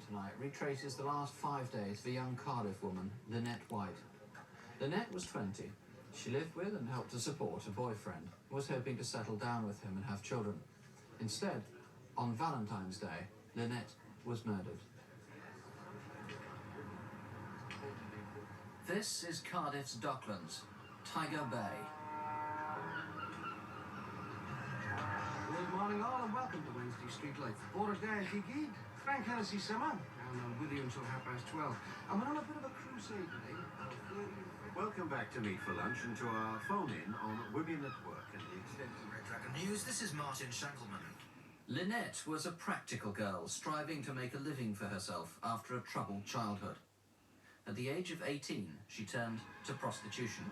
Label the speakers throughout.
Speaker 1: tonight retraces the last 5 days of a young Cardiff woman, Lynette White. Lynette was 20. She lived with and helped to support a boyfriend and was hoping to settle down with him and have children. Instead, on Valentine's Day, Lynette was murdered. This is Cardiff's Docklands, Tiger Bay.
Speaker 2: Good morning all and welcome to Wednesday Street Life. Borderdale Gig, Frank Hennessy Summer, and I'm with you until 12:30. And we're on a bit of a crusade today.
Speaker 3: Welcome back to Meet for Lunch and to our phone-in on Women at Work and the extensive
Speaker 4: Red Dragon News, this is Martin Shankelman.
Speaker 1: Lynette was a practical girl striving to make a living for herself after a troubled childhood. At the age of 18, she turned to prostitution.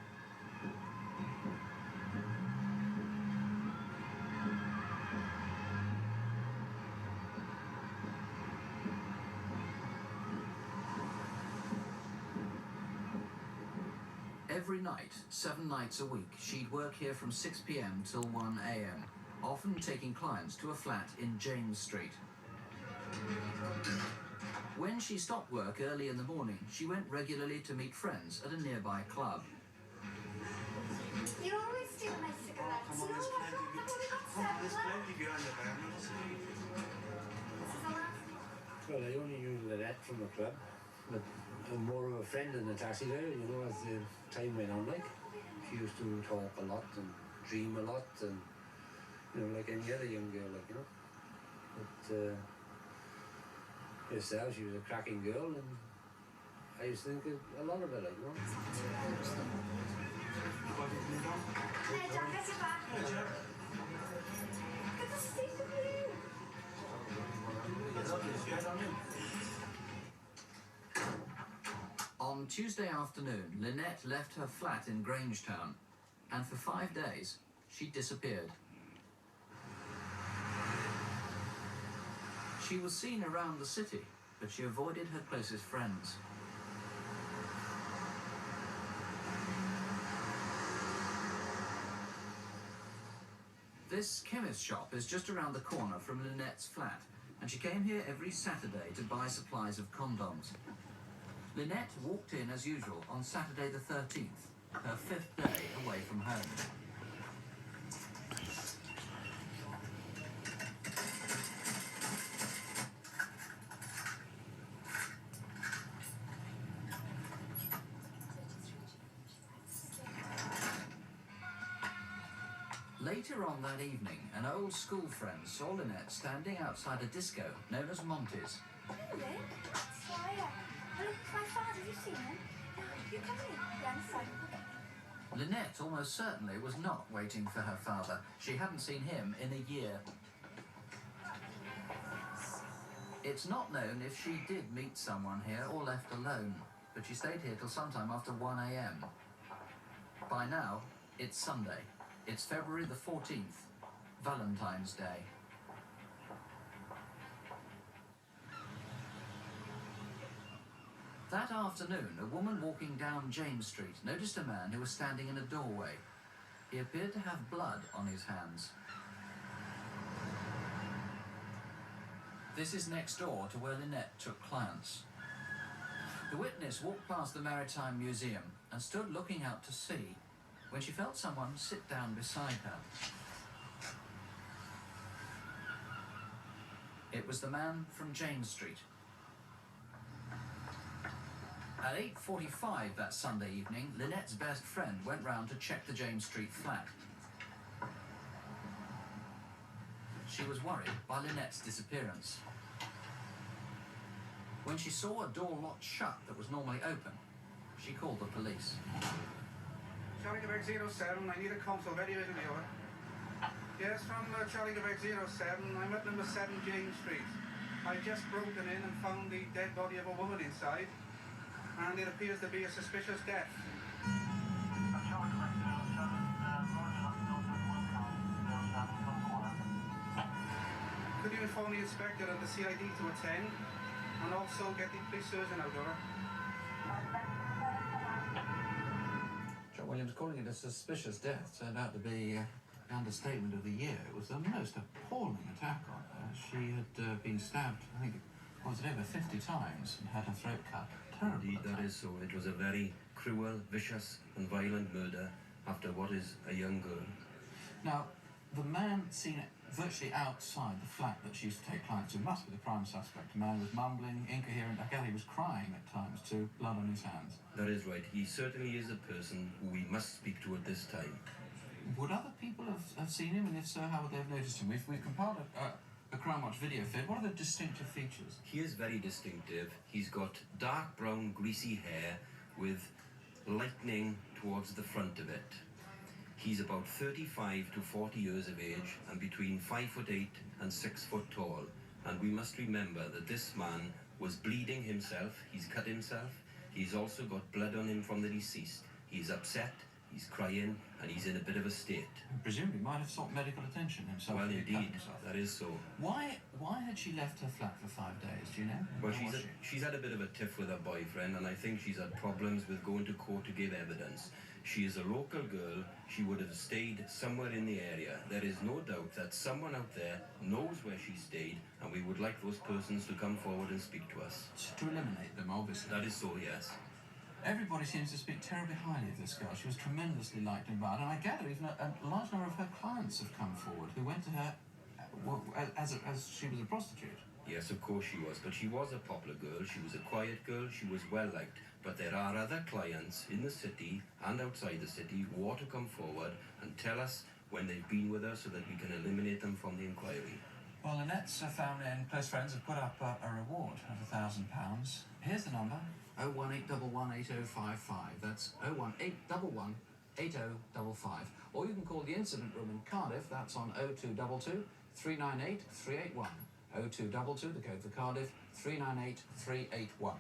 Speaker 1: Every night, 7 nights a week, she'd work here from 6 p.m. till 1 a.m., often taking clients to a flat in James Street. When she stopped work early in the morning, she went regularly to meet friends at a nearby club.
Speaker 5: You always steal my cigarettes.
Speaker 4: Come on, there's plenty behind the bar.
Speaker 5: This is the last one.
Speaker 6: Well, I only knew Lynette from the club, but I'm more of a friend than a taxi driver, you know, as the time went on, like. She used to talk a lot and dream a lot and, you know, like any other young girl, like, you know. But, herself, she was a cracking girl, and I used to think a lot of her, like, you know.
Speaker 5: Hey, John, get your back. Hey, John. Get the stick of you.
Speaker 1: On Tuesday afternoon, Lynette left her flat in Grangetown, and for 5 days, she disappeared. She was seen around the city, but she avoided her closest friends. This chemist shop is just around the corner from Lynette's flat, and she came here every Saturday to buy supplies of condoms. Lynette walked in as usual on Saturday the 13th, her 5th day away from home. Later on that evening, an old school friend saw Lynette standing outside a disco known as Monty's.
Speaker 5: Really? Fire. Look, my father, you seen him? You come in. Yeah, I'm sorry.
Speaker 1: Lynette almost certainly was not waiting for her father. She hadn't seen him in a year. It's not known if she did meet someone here or left alone, but she stayed here till sometime after 1 a.m. By now, it's Sunday. It's February the 14th, Valentine's Day. That afternoon, a woman walking down James Street noticed a man who was standing in a doorway. He appeared to have blood on his hands. This is next door to where Lynette took clients. The witness walked past the Maritime Museum and stood looking out to sea when she felt someone sit down beside her. It was the man from James Street. At 8:45 that Sunday evening, Lynette's best friend went round to check the James Street flat. She was worried by Lynette's disappearance. When she saw a door locked shut that was normally open, she called the police.
Speaker 7: Charlie Quebec 07, I need a console very urgently, over. Yes, from Charlie Quebec 07, I'm at number 7 James Street. I've just broken in and found the dead body of a woman inside, and it appears to be a suspicious death. Could you inform the inspector and the CID to attend, and also get the police surgeon out, over?
Speaker 1: John Williams calling it a suspicious death turned out to be the understatement of the year. It was the most appalling attack on her. She had been stabbed, I think, Was it over 50 times and had her throat cut? Terrible.
Speaker 8: Indeed, that is so. It was a very cruel, vicious and violent murder after what is a young girl.
Speaker 1: Now, the man seen virtually outside the flat that she used to take clients to must be the prime suspect. The man was mumbling, incoherent. I gather he was crying at times too, blood on his hands.
Speaker 8: That is right. He certainly is a person who we must speak to at this time.
Speaker 1: Would other people have seen him, and if so, how would they have noticed him? We've compiled a Crimewatch video feed. What are the distinctive features?
Speaker 8: He is very distinctive. He's got dark brown, greasy hair with lightning towards the front of it. He's about 35 to 40 years of age and between 5'8" and 6 foot tall. And we must remember that this man was bleeding himself. He's cut himself. He's also got blood on him from the deceased. He's upset. He's crying, and he's in a bit of a state.
Speaker 1: Presumably might have sought medical attention himself.
Speaker 8: Well, indeed, that is so.
Speaker 1: Why had she left her flat for 5 days, do you know?
Speaker 8: Well, she's had a bit of a tiff with her boyfriend, and I think she's had problems with going to court to give evidence. She is a local girl. She would have stayed somewhere in the area. There is no doubt that someone out there knows where she stayed, and we would like those persons to come forward and speak to us.
Speaker 1: To eliminate them, obviously.
Speaker 8: That is so, yes.
Speaker 1: Everybody seems to speak terribly highly of this girl. She was tremendously liked and admired, and I gather even a large number of her clients have come forward who went to her as she was a prostitute.
Speaker 8: Yes, of course she was, but she was a popular girl. She was a quiet girl. She was well liked. But there are other clients in the city and outside the city who ought to come forward and tell us when they've been with her so that we can eliminate them from the inquiry.
Speaker 1: Well, Lynette's family and close friends have put up a reward of £1,000. Here's the number. 018118055. That's 01811 8055. Or you can call the incident room in Cardiff. That's on 0222 398 381. 0222, the code for Cardiff, 398 381.